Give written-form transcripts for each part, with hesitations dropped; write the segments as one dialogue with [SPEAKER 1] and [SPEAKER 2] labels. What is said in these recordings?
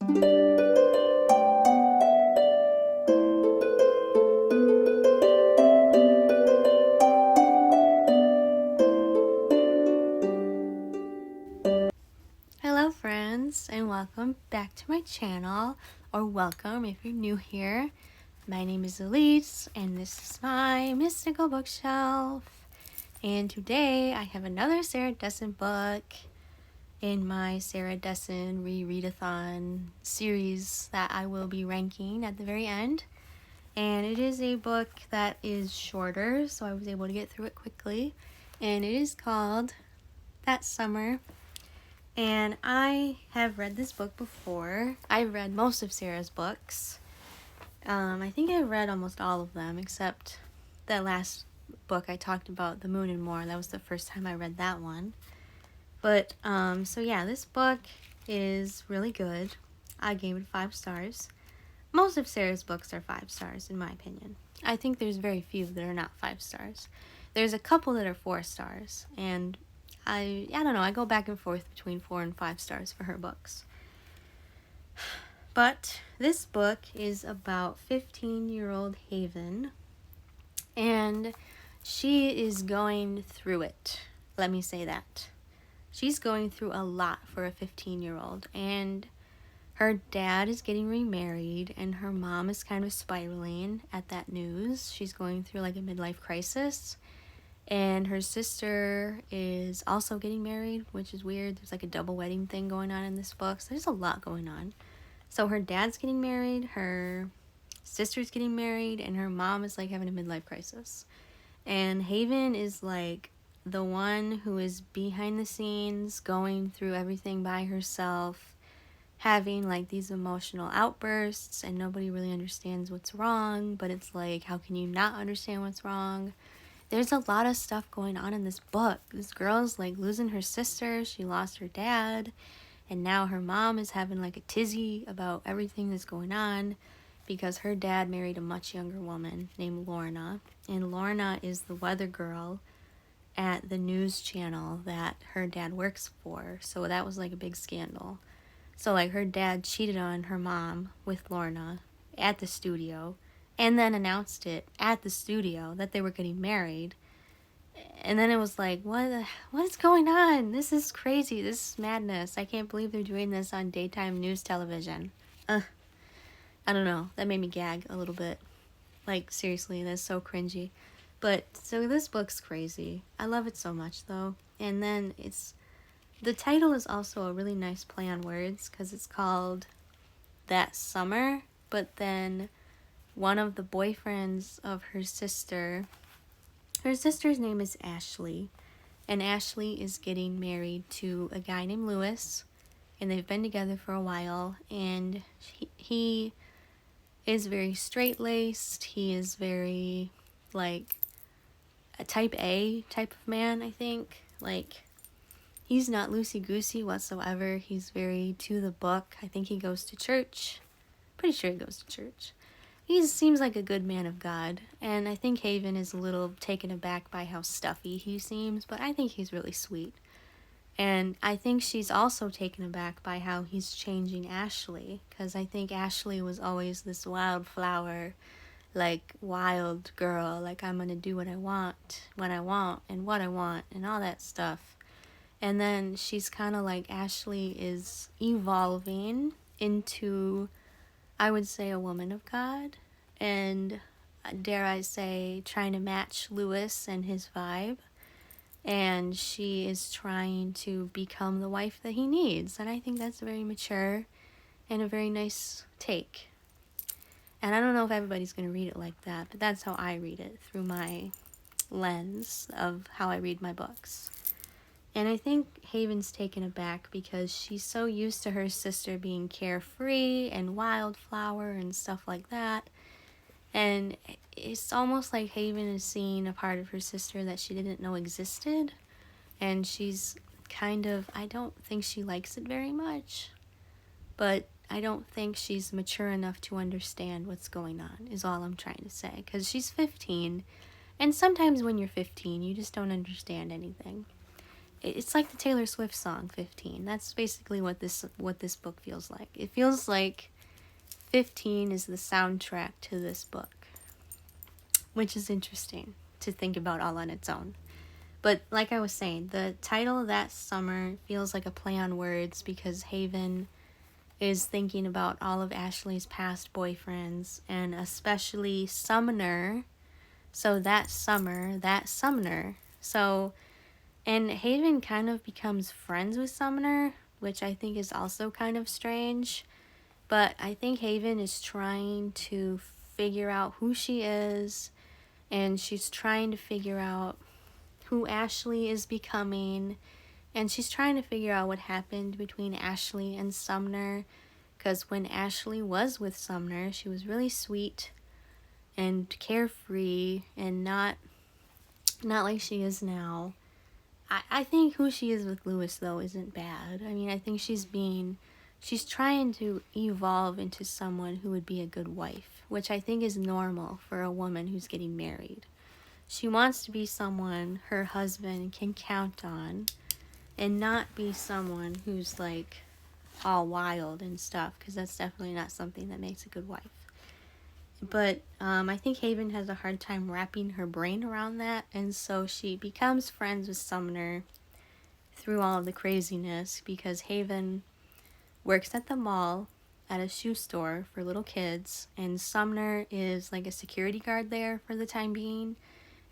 [SPEAKER 1] Hello friends, and welcome back to my channel, or welcome if you're new here. My name is Elise, and this is my mystical bookshelf. And today I have another Sarah Dessen book in my Sarah Dessen Re-read-athon series that I will be ranking at the very end. And it is a book that is shorter, so I was able to get through it quickly. And it is called That Summer. And I have read this book before. I've read most of Sarah's books. I think I've read almost all of them, except that last book I talked about, The Moon and More. That was the first time I read that one. But, so yeah, this book is really good. I gave it 5 stars. Most of Sarah's books are 5 stars, in my opinion. I think there's very few that are not 5 stars. There's a couple that are 4 stars, and I don't know, I go back and forth between 4 and 5 stars for her books. But this book is about 15-year-old Haven, and she is going through it. Let me say that. She's going through a lot for a 15-year-old, and her dad is getting remarried, and her mom is kind of spiraling at that news. She's going through like a midlife crisis. And her sister is also getting married, which is weird. There's like a double wedding thing going on in this book. So there's a lot going on. So her dad's getting married, her sister's getting married, and her mom is like having a midlife crisis. And Haven is like the one who is behind the scenes, going through everything by herself, having like these emotional outbursts, and nobody really understands what's wrong. But it's like, how can you not understand what's wrong? There's a lot of stuff going on in this book. This girl's like losing her sister. She lost her dad. And now her mom is having like a tizzy about everything that's going on because her dad married a much younger woman named Lorna. And Lorna is the weather girl at the news channel that her dad works for. So that was like a big scandal. So like her dad cheated on her mom with Lorna at the studio, and then announced it at the studio that they were getting married. And then it was like, what is going on? This is crazy. This is madness. I can't believe they're doing this on daytime news television. I don't know. That made me gag a little bit. Like, seriously, that's so cringy. But, so this book's crazy. I love it so much, though. And then the title is also a really nice play on words, because it's called That Summer, but then one of the boyfriends of her sister's name is Ashley, and Ashley is getting married to a guy named Lewis, and they've been together for a while, and he is very straight-laced. He is very, like, a type A type of man, I think. Like, he's not loosey-goosey whatsoever. He's very to the book. I think he goes to church. Pretty sure he goes to church. He seems like a good man of God, and I think Haven is a little taken aback by how stuffy he seems, but I think he's really sweet. And I think she's also taken aback by how he's changing Ashley, because I think Ashley was always this wildflower, like wild girl, like I'm gonna do what I want, when I want, and what I want, and all that stuff. And then she's kind of like, Ashley is evolving into, I would say, a woman of God, and dare I say, trying to match Lewis and his vibe. And she is trying to become the wife that he needs. And I think that's very mature and a very nice take. And I don't know if everybody's going to read it like that, but that's how I read it, through my lens of how I read my books. And I think Haven's taken aback because she's so used to her sister being carefree and wildflower and stuff like that. And it's almost like Haven is seeing a part of her sister that she didn't know existed. And she's kind of, I don't think she likes it very much. But I don't think she's mature enough to understand what's going on, is all I'm trying to say. Because she's 15, and sometimes when you're 15, you just don't understand anything. it's like the Taylor Swift song 15. That's basically what this book feels like. It feels like 15 is the soundtrack to this book, which is interesting to think about all on its own. But like I was saying, the title That Summer feels like a play on words because Haven is thinking about all of Ashley's past boyfriends, and especially Sumner. So that Sumner. So, and Haven kind of becomes friends with Sumner, which I think is also kind of strange. But I think Haven is trying to figure out who she is, and she's trying to figure out who Ashley is becoming, and she's trying to figure out what happened between Ashley and Sumner, because when Ashley was with Sumner, she was really sweet and carefree and not like she is now. I think who she is with Lewis, though, isn't bad. I mean, I think she's trying to evolve into someone who would be a good wife, which I think is normal for a woman who's getting married. She wants to be someone her husband can count on and not be someone who's like all wild and stuff, because that's definitely not something that makes a good wife. But I think Haven has a hard time wrapping her brain around that, and so she becomes friends with Sumner through all of the craziness because Haven works at the mall at a shoe store for little kids, and Sumner is like a security guard there for the time being.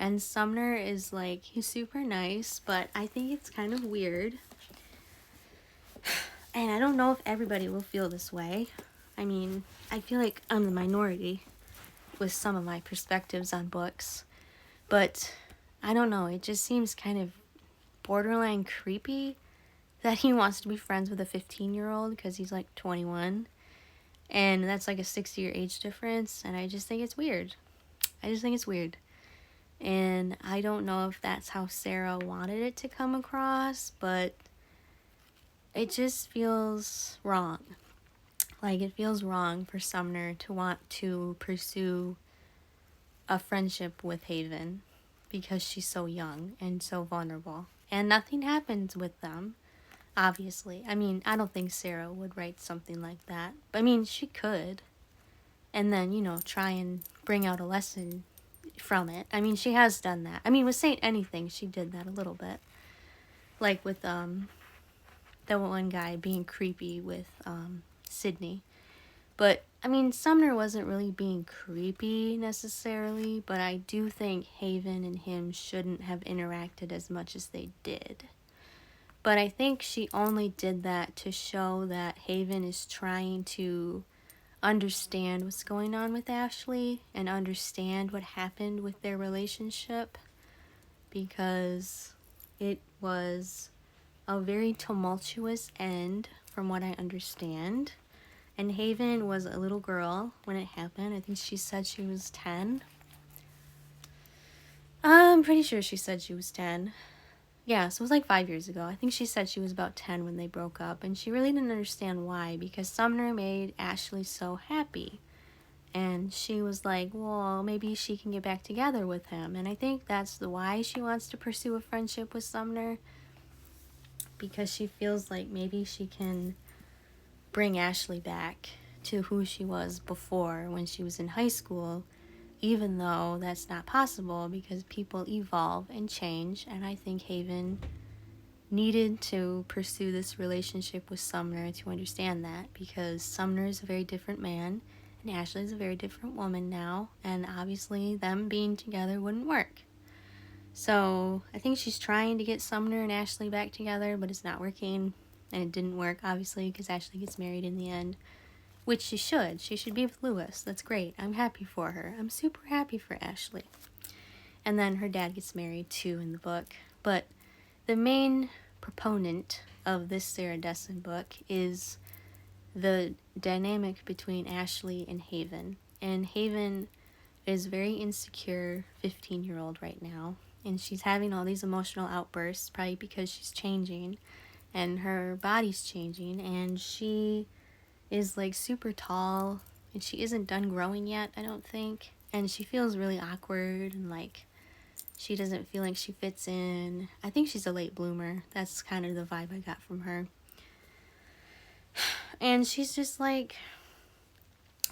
[SPEAKER 1] And Sumner is like, he's super nice, but I think it's kind of weird. And I don't know if everybody will feel this way. I mean, I feel like I'm the minority with some of my perspectives on books. But I don't know, it just seems kind of borderline creepy that he wants to be friends with a 15-year-old because he's like 21. And that's like a 6-year age difference. And I just think it's weird. And I don't know if that's how Sarah wanted it to come across, but it just feels wrong. Like, it feels wrong for Sumner to want to pursue a friendship with Haven because she's so young and so vulnerable. And nothing happens with them, obviously. I mean, I don't think Sarah would write something like that. I mean, she could. And then, try and bring out a lesson from it. I mean, she has done that. I mean, with Saint Anything, she did that a little bit. Like with the one guy being creepy with Sydney. But, I mean, Sumner wasn't really being creepy necessarily, but I do think Haven and him shouldn't have interacted as much as they did. But I think she only did that to show that Haven is trying to understand what's going on with Ashley and understand what happened with their relationship, because it was a very tumultuous end from what I understand. And Haven was a little girl when it happened. I think she said she was 10. I'm pretty sure she said she was 10. Yeah, so it was like 5 years ago. I think she said she was about 10 when they broke up, and she really didn't understand why, because Sumner made Ashley so happy. And she was like, well, maybe she can get back together with him. And I think that's why she wants to pursue a friendship with Sumner, because she feels like maybe she can bring Ashley back to who she was before when she was in high school, even though that's not possible because people evolve and change. And I think Haven needed to pursue this relationship with Sumner to understand that, because Sumner is a very different man and Ashley is a very different woman now, and obviously them being together wouldn't work. So I think she's trying to get Sumner and Ashley back together, but it's not working. And it didn't work, obviously, because Ashley gets married in the end, which she should. She should be with Lewis. That's great. I'm happy for her. I'm super happy for Ashley. And then her dad gets married, too, in the book. But the main proponent of this Sarah Dessen book is the dynamic between Ashley and Haven. And Haven is very insecure 15-year-old right now. And she's having all these emotional outbursts, probably because she's changing. And her body's changing, and she is like super tall, and she isn't done growing yet, I don't think. And she feels really awkward and like She doesn't feel like she fits in. I think she's a late bloomer. That's kind of the vibe I got from her. And she's just like,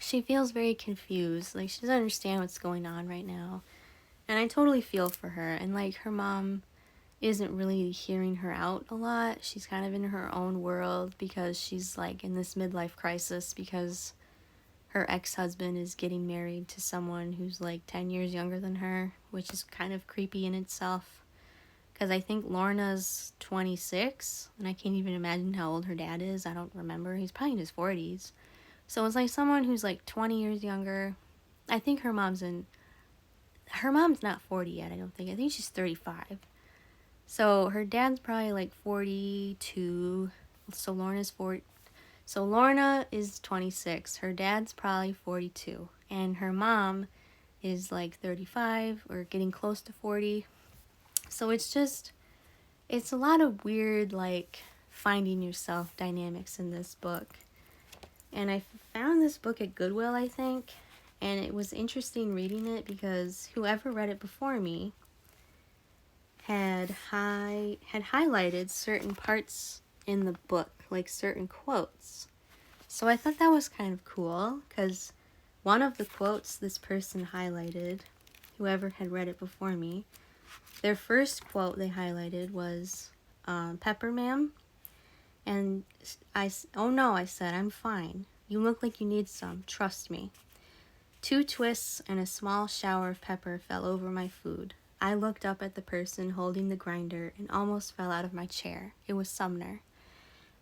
[SPEAKER 1] she feels very confused. Like, she doesn't understand what's going on right now. And I totally feel for her. And, like, her mom isn't really hearing her out a lot. She's kind of in her own world because she's, like, in this midlife crisis because her ex-husband is getting married to someone who's, like, 10 years younger than her, which is kind of creepy in itself. Because I think Lorna's 26, and I can't even imagine how old her dad is. I don't remember. He's probably in his 40s. So it's like someone who's like 20 years younger. I think her mom's not 40 yet, I don't think. I think she's 35. So her dad's probably like 42. So Lorna is 26. Her dad's probably 42. And her mom is like 35 or getting close to 40. So it's a lot of weird, like, finding yourself dynamics in this book. And I found this book at Goodwill, I think, and it was interesting reading it because whoever read it before me had highlighted certain parts in the book, like certain quotes. So I thought that was kind of cool because one of the quotes this person highlighted, whoever had read it before me, their first quote they highlighted was, "Pepper, ma'am." And "Oh no," I said, "I'm fine. You look like you need some. Trust me." 2 twists and a small shower of pepper fell over my food. I looked up at the person holding the grinder and almost fell out of my chair. It was Sumner.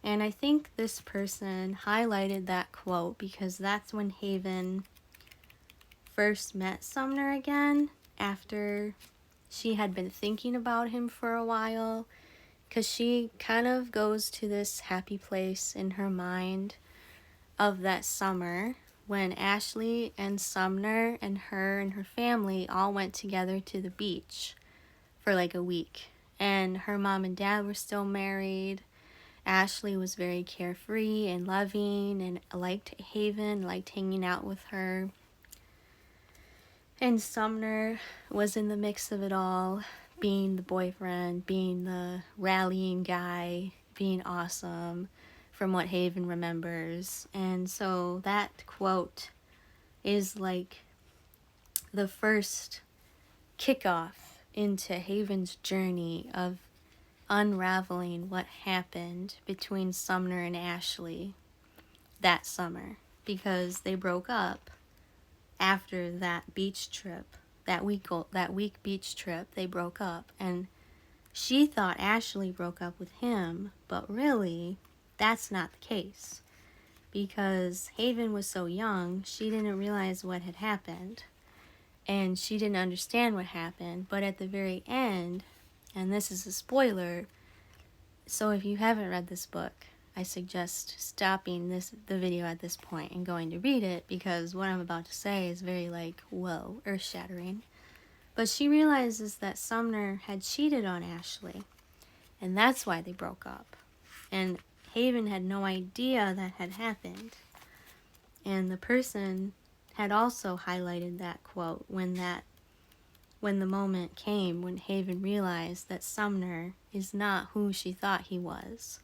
[SPEAKER 1] And I think this person highlighted that quote because that's when Haven first met Sumner again after she had been thinking about him for a while, because she kind of goes to this happy place in her mind of that summer when Ashley and Sumner and her family all went together to the beach for like a week. And her mom and dad were still married. Ashley was very carefree and loving and liked Haven, liked hanging out with her. And Sumner was in the mix of it all, being the boyfriend, being the rallying guy, being awesome, from what Haven remembers. And so that quote is like the first kickoff into Haven's journey of unraveling what happened between Sumner and Ashley that summer, because they broke up after that beach trip, that week beach trip. They broke up, and she thought Ashley broke up with him, but really that's not the case, because Haven was so young, she didn't realize what had happened, and she didn't understand what happened. But at the very end, and this is a spoiler, so if you haven't read this book, I suggest stopping the video at this point and going to read it, because what I'm about to say is very, like, whoa, earth-shattering. But she realizes that Sumner had cheated on Ashley, and that's why they broke up. And Haven had no idea that had happened. And the person had also highlighted that quote when the moment came when Haven realized that Sumner is not who she thought he was.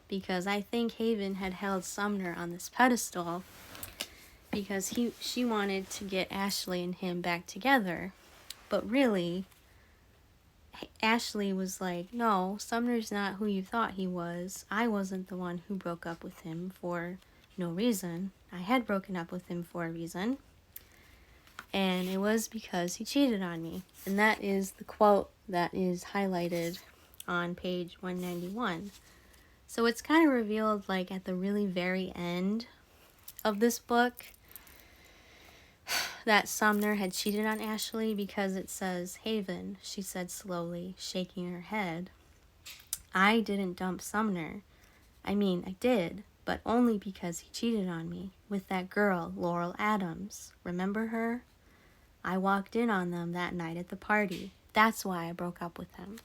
[SPEAKER 1] Because I think Haven had held Sumner on this pedestal because she wanted to get Ashley and him back together. But really, Ashley was like, "No, Sumner's not who you thought he was. I wasn't the one who broke up with him for no reason. I had broken up with him for a reason. And it was because he cheated on me." And that is the quote that is highlighted on page 191. So it's kind of revealed, like, at the really very end of this book that Sumner had cheated on Ashley, because it says, "Haven," she said slowly, shaking her head, "I didn't dump Sumner. I mean, I did, but only because he cheated on me with that girl, Laurel Adams. Remember her? I walked in on them that night at the party. That's why I broke up with him."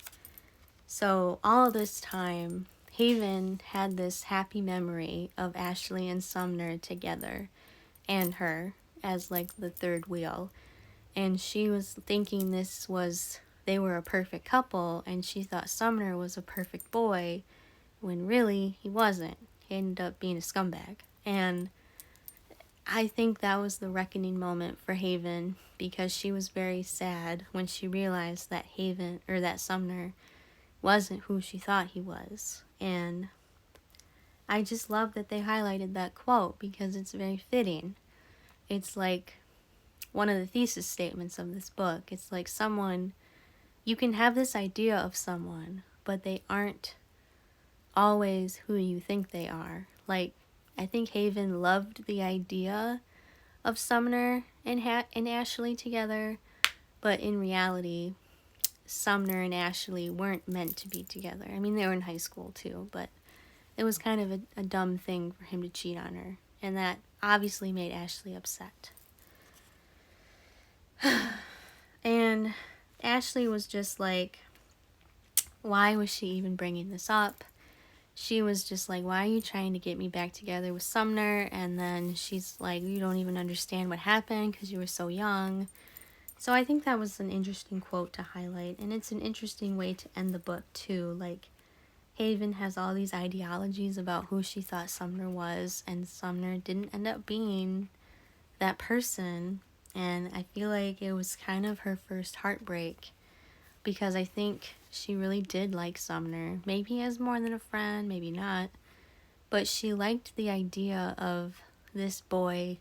[SPEAKER 1] So all this time, Haven had this happy memory of Ashley and Sumner together, and her as, like, the third wheel. And she was thinking this was they were a perfect couple, and she thought Sumner was a perfect boy, when really he wasn't. He ended up being a scumbag. And I think that was the reckoning moment for Haven, because she was very sad when she realized that that Sumner wasn't who she thought he was. And I just love that they highlighted that quote, because it's very fitting. It's like one of the thesis statements of this book. It's like you can have this idea of someone, but they aren't always who you think they are. Like, I think Haven loved the idea of Sumner and Ashley together, but in reality, Sumner and Ashley weren't meant to be together. I mean, they were in high school too, but it was kind of a dumb thing for him to cheat on her, and that obviously made Ashley upset. And Ashley was just like, why was she even bringing this up? She was just like, why are you trying to get me back together with Sumner? And then she's like, you don't even understand what happened because you were so young. So I think that was an interesting quote to highlight, and it's an interesting way to end the book too. Like, Haven has all these ideologies about who she thought Sumner was, and Sumner didn't end up being that person. And I feel like it was kind of her first heartbreak, because I think she really did like Sumner. Maybe as more than a friend, maybe not. But she liked the idea of this boy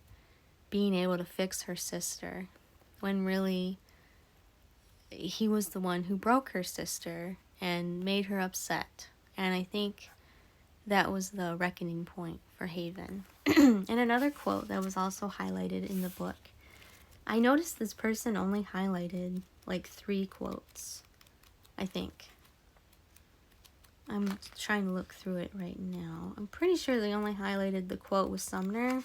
[SPEAKER 1] being able to fix her sister, when really he was the one who broke her sister and made her upset. And I think that was the reckoning point for Haven. And another quote that was also highlighted in the book. I noticed this person only highlighted like 3 quotes, I think. I'm trying to look through it right now. I'm pretty sure they only highlighted the quote with Sumner.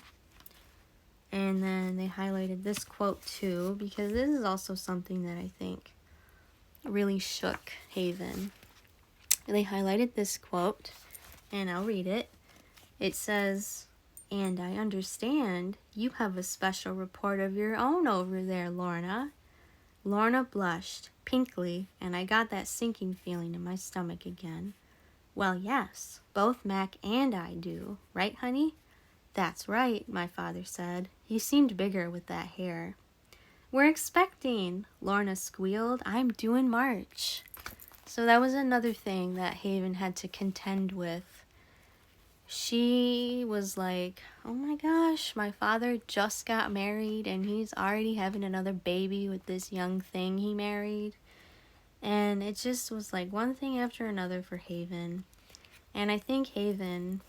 [SPEAKER 1] And then they highlighted this quote too, because this is also something that I think really shook Haven. They highlighted this quote, and I'll read it. It says, "And I understand you have a special report of your own over there, Lorna." Lorna blushed pinkly, and I got that sinking feeling in my stomach again. "Well, yes, both Mac and I do. Right, honey?" "That's right," my father said. He seemed bigger with that hair. "We're expecting," Lorna squealed. "I'm due in March." So that was another thing that Haven had to contend with. She was like, oh my gosh, my father just got married and he's already having another baby with this young thing he married. And it just was like one thing after another for Haven. And I think Haven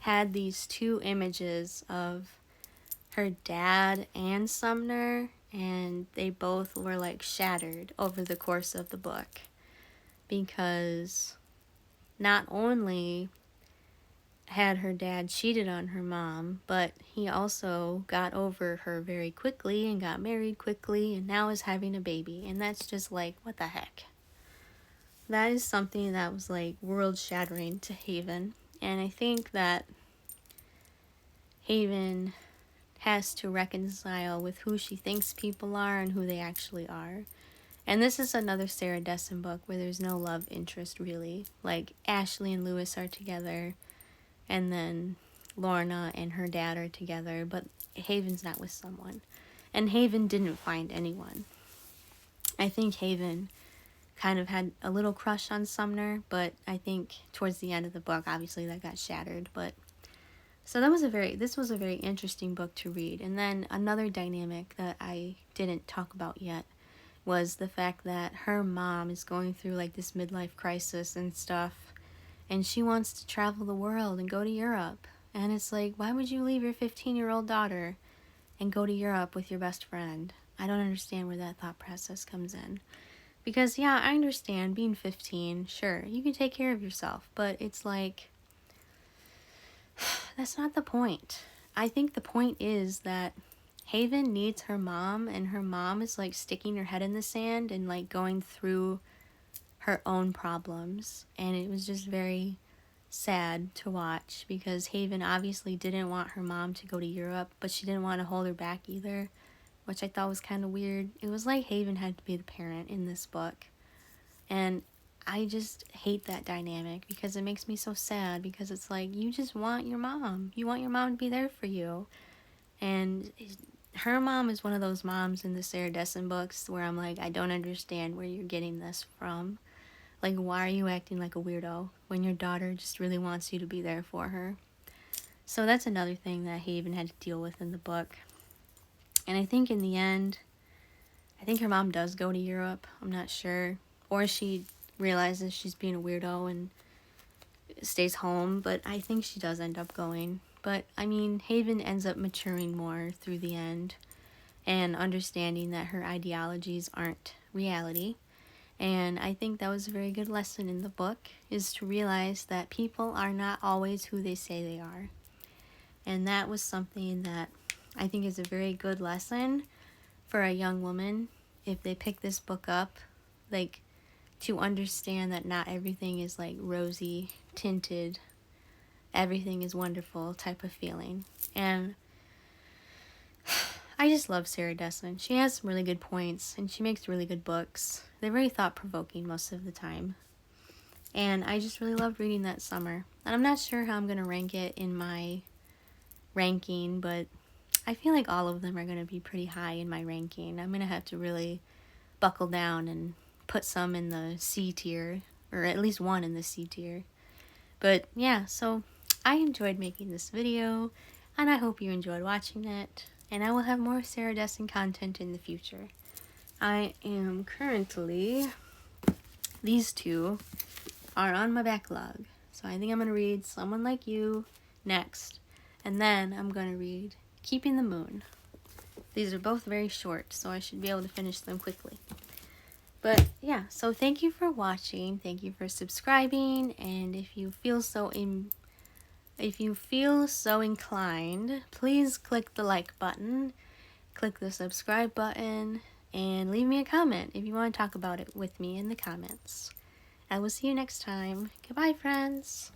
[SPEAKER 1] had these 2 images of her dad and Sumner, and they both were like shattered over the course of the book. Because not only had her dad cheated on her mom, but he also got over her very quickly and got married quickly and now is having a baby. And that's just like, what the heck? That is something that was like world-shattering to Haven. And I think that Haven has to reconcile with who she thinks people are and who they actually are. And this is another Sarah Dessen book where there's no love interest, really. Like, Ashley and Lewis are together, and then Lorna and her dad are together, but Haven's not with someone. And Haven didn't find anyone. I think Haven kind of had a little crush on Sumner, but I think towards the end of the book, obviously that got shattered. But so this was a very interesting book to read. And then another dynamic that I didn't talk about yet was the fact that her mom is going through like this midlife crisis and stuff, and she wants to travel the world and go to Europe. And it's like, why would you leave your 15-year-old daughter and go to Europe with your best friend? I don't understand where that thought process comes in. Because yeah, I understand being 15, sure, you can take care of yourself, but it's like, that's not the point. I think the point is that Haven needs her mom, and her mom is like sticking her head in the sand and like going through her own problems. And it was just very sad to watch, because Haven obviously didn't want her mom to go to Europe, but she didn't want to hold her back either, which I thought was kind of weird. It was like Haven had to be the parent in this book. And I just hate that dynamic because it makes me so sad, because it's like, you just want your mom. You want your mom to be there for you. And her mom is one of those moms in the Sarah Dessen books where I'm like, I don't understand where you're getting this from. Like, why are you acting like a weirdo when your daughter just really wants you to be there for her? So that's another thing that Haven had to deal with in the book. And I think in the end, I think her mom does go to Europe. I'm not sure. Or she realizes she's being a weirdo and stays home. But I think she does end up going. But, I mean, Haven ends up maturing more through the end and understanding that her ideologies aren't reality. And I think that was a very good lesson in the book, is to realize that people are not always who they say they are. And that was something that I think is a very good lesson for a young woman if they pick this book up, like, to understand that not everything is like rosy tinted, everything is wonderful type of feeling. And I just love Sarah Dessen. She has some really good points, and she makes really good books. They're very thought-provoking most of the time. And I just really loved reading that summer. And I'm not sure how I'm going to rank it in my ranking, but I feel like all of them are going to be pretty high in my ranking. I'm going to have to really buckle down and put some in the C tier, or at least one in the C tier. But yeah, so I enjoyed making this video, and I hope you enjoyed watching it. And I will have more Sarah Dessen content in the future. I am currently, these two are on my backlog. So I think I'm going to read Someone Like You next. And then I'm going to read Keeping the Moon. These are both very short, so I should be able to finish them quickly. But yeah, so thank you for watching. Thank you for subscribing. And if you feel so inclined, please click the like button, click the subscribe button, and leave me a comment if you want to talk about it with me in the comments. I will see you next time. Goodbye, friends.